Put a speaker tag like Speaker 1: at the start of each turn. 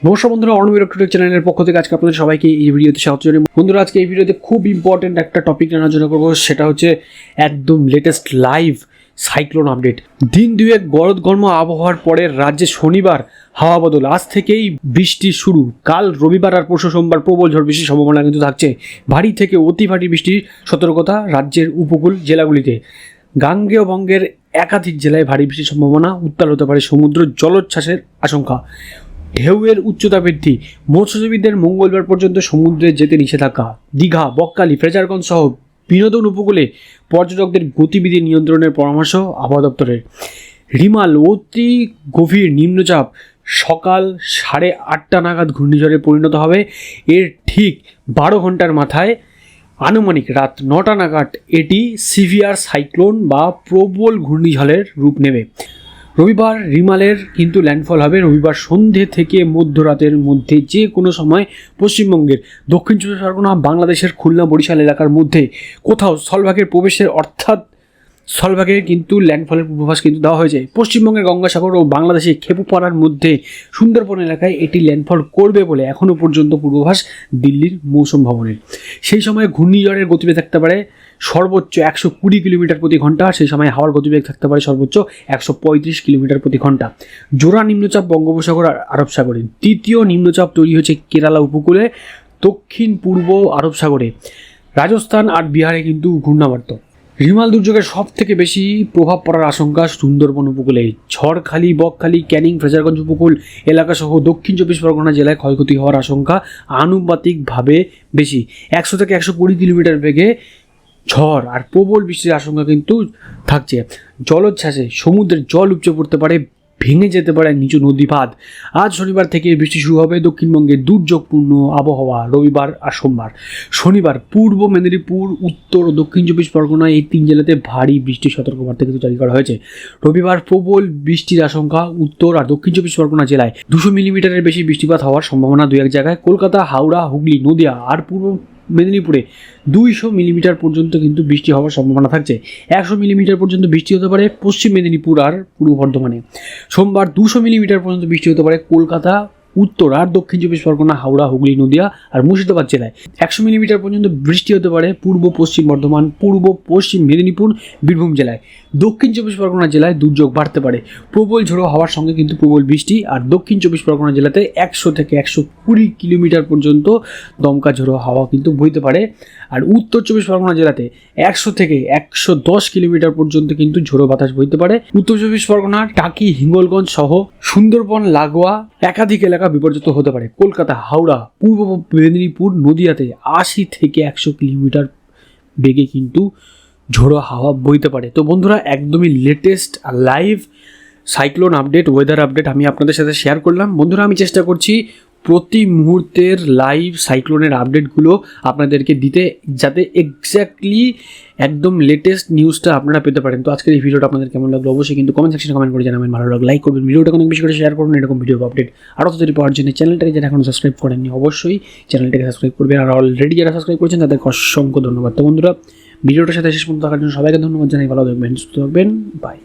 Speaker 1: নমস্কার বন্ধুরা, অর্ণব ইলেকট্রনিক চ্যানেলের পক্ষ থেকে আজকে আপনাদের সবাইকে এই ভিডিওতে স্বাগত জানাই। বন্ধুরা, আজকে এই ভিডিওতে খুব ইম্পর্টেন্ট একটা টপিক নিয়ে আলোচনা করবো, সেটা হচ্ছে একদম লেটেস্ট লাইভ সাইক্লোন আপডেট। দিন দুয়েক গরম আবহাওয়ার পরে রাজ্যে শনিবার হাওয়া বদল, আজ থেকেই বৃষ্টি শুরু। কাল রবিবার আর পরশু সোমবার প্রবল ঝড় বৃষ্টির সম্ভাবনা কিন্তু থাকছে। ভারী থেকে অতি ভারী বৃষ্টির সতর্কতা রাজ্যের উপকূল জেলাগুলিতে। গাঙ্গেয় বঙ্গের একাধিক জেলায় ভারী বৃষ্টির সম্ভাবনা, উত্তাল হতে পারে সমুদ্র, জলোচ্ছ্বাসের আশঙ্কা। ঢেউয়ের উচ্চতা বৃদ্ধি, মৎস্যজীবীদের মঙ্গলবার পর্যন্ত সমুদ্রে যেতে নিষেধাজ্ঞা। দীঘা, বকখালি, ফ্রেজারগঞ্জ সহ বিনোদন উপকূলে পর্যটকদের গতিবিধি নিয়ন্ত্রণের পরামর্শ আবহাওয়া দপ্তরের। রিমাল অতি গভীর নিম্নচাপ সকাল 8:30 নাগাদ ঘূর্ণিঝড়ে পরিণত হবে। এর ঠিক 12 ঘন্টার মাথায় আনুমানিক রাত 9টা নাগাদ এটি সিভিয়ার সাইক্লোন বা প্রবল ঘূর্ণিঝড়ের রূপ নেবে। রবিবার রিমালের কিন্তু ল্যান্ডফল হবে রবিবার সন্ধে থেকে মধ্যরাতের মধ্যে যে কোনো সময় পশ্চিমবঙ্গের দক্ষিণ চব্বিশ পরগনা, বাংলাদেশের খুলনা, বরিশাল এলাকার মধ্যে কোথাও স্থলভাগের প্রবেশের অর্থাৎ স্থলভাগে কিন্তু ল্যান্ডফলের পূর্বাভাস কিন্তু দেওয়া হয়েছে। পশ্চিমবঙ্গের গঙ্গাসাগর ও বাংলাদেশের খেপুপাড়ার মধ্যে সুন্দরবন এলাকায় এটি ল্যান্ডফল করবে বলে এখনও পর্যন্ত পূর্বাভাস দিল্লির মৌসুম ভবনের। সেই সময় ঘূর্ণিঝড়ের গতিবেগ থাকতে পারে সর্বোচ্চ 120 কিলোমিটার প্রতি ঘন্টা, সেই সময় হাওয়ার গতিবেগ থাকতে পারে সর্বোচ্চ 135 কিলোমিটার প্রতি ঘন্টা। জোড়া নিম্নচাপ বঙ্গোপসাগর আর আরব সাগরে। তৃতীয় নিম্নচাপ তৈরি হয়েছে কেরালা উপকূলে, দক্ষিণ পূর্ব আরব সাগরে, রাজস্থান আর বিহারে কিন্তু ঘূর্ণাবর্ত। রিমাল দুর্যোগের সব থেকে বেশি প্রভাব পড়ার আশঙ্কা সুন্দরবন উপকূলে। ঝড়খালি, বকখালি, ক্যানিং, ফ্রেজারগঞ্জ উপকূল এলাকাসহ দক্ষিণ চব্বিশ পরগনা জেলায় ক্ষয়ক্ষতি হওয়ার আশঙ্কা আনুপাতিকভাবে বেশি। 100 থেকে 120 কিলোমিটার বেগে ঝড় আর প্রবল বৃষ্টির আশঙ্কা কিন্তু থাকছে। জলোচ্ছ্বাসে সমুদ্রের জল উপচে পড়তে পারে, ভেঙে যেতে পারে নিচু নদী বাঁধ। আজ শনিবার থেকে বৃষ্টি শুরু হবে। দক্ষিণবঙ্গে দুর্যোগপূর্ণ আবহাওয়া রবিবার আর সোমবার। শনিবার পূর্ব মেদিনীপুর, উত্তর ও দক্ষিণ চব্বিশ পরগনা এই 3 জেলাতে ভারী বৃষ্টির সতর্কবার্তা কিন্তু জারি করা হয়েছে। রবিবার প্রবল বৃষ্টির আশঙ্কা উত্তর আর দক্ষিণ চব্বিশ পরগনা জেলায়। 200 মিলিমিটারের বেশি বৃষ্টিপাত হওয়ার সম্ভাবনা 2-1 জায়গায়। কলকাতা, হাওড়া, হুগলি, নদিয়া আর পূর্ব মেদিনীপুরে 200 মিলিমিটার পর্যন্ত কিন্তু বৃষ্টি হওয়ার সম্ভাবনা থাকছে। 100 মিলিমিটার পর্যন্ত বৃষ্টি হতে পারে পশ্চিম মেদিনীপুর আর পূর্ব বর্ধমানে। সোমবার 200 মিলিমিটার পর্যন্ত বৃষ্টি হতে পারে কলকাতা, উত্তর আর দক্ষিণ চব্বিশ পরগনা, হাওড়া, হুগলি, নদিয়া আর মুর্শিদাবাদ জেলায়। 100 মিলিমিটার পর্যন্ত বৃষ্টি হতে পারে পূর্ব পশ্চিম বর্ধমান, পূর্ব পশ্চিম মেদিনীপুর, বীরভূম জেলায়। দক্ষিণ চব্বিশ পরগনা জেলায় দুর্যোগ বাড়তে পারে, প্রবল ঝোড়ো হওয়ার সঙ্গে কিন্তু প্রবল বৃষ্টি। আর দক্ষিণ চব্বিশ পরগনা জেলাতে 100 থেকে 120 কিলোমিটার পর্যন্ত দমকা ঝোড়ো হাওয়া কিন্তু বইতে পারে। আর উত্তর চব্বিশ পরগনা জেলাতে 100 থেকে 110 কিলোমিটার পর্যন্ত কিন্তু ঝোড়ো বাতাস বইতে পারে। উত্তর চব্বিশ পরগনার টাকি, হিঙ্গলগঞ্জ সহ সুন্দরবন লাগোয়া একাধিক এলাকা বিপর্যস্ত হতে পারে। কলকাতা, হাওড়া, পূর্ব মেদিনীপুর, নদিয়াতে 80 থেকে 100 কিলোমিটার বেগে কিন্তু ঝোড়ো হাওয়া বইতে পারে। তো বন্ধুরা, একদমই latest live cyclone update, weather update আমি আপনাদের সাথে শেয়ার করলাম। বন্ধুরা, আমি চেষ্টা করছি প্রতি মুহূর্তের লাইভ সাইক্লোনের আপডেটগুলো আপনাদেরকে দিতে, যাতে এক্স্যাক্টলি একদম লেটেস্ট নিউজটা আপনারা পেতে পারেন। তো আজকের এই ভিডিওটা আপনাদের কেমন লাগলো অবশ্যই কিন্তু কমেন্ট সেকশনে কমেন্ট করে জানাবেন। ভালো লাগলে লাইক করবেন, ভিডিওটা অনেক বেশি করে শেয়ার করুন। এরকম ভিডিও আপডেট আরও তাড়াতাড়ি পাওয়ার জন্য চ্যানেলটাকে যারা এখনো সাবস্ক্রাইব করেননি অবশ্যই চ্যানেলটাকে সাবস্ক্রাইব করবেন। আর অলরেডি যারা সাবস্ক্রাইব করেছেন তাদেরকে অসংখ্য ধন্যবাদ। তো বন্ধুরা, ভিডিওটার সাথে শেষ পর্যন্ত থাকার জন্য সবাইকে ধন্যবাদ জানাই। ভালো থাকবেন, সুস্থ থাকবেন, বাই।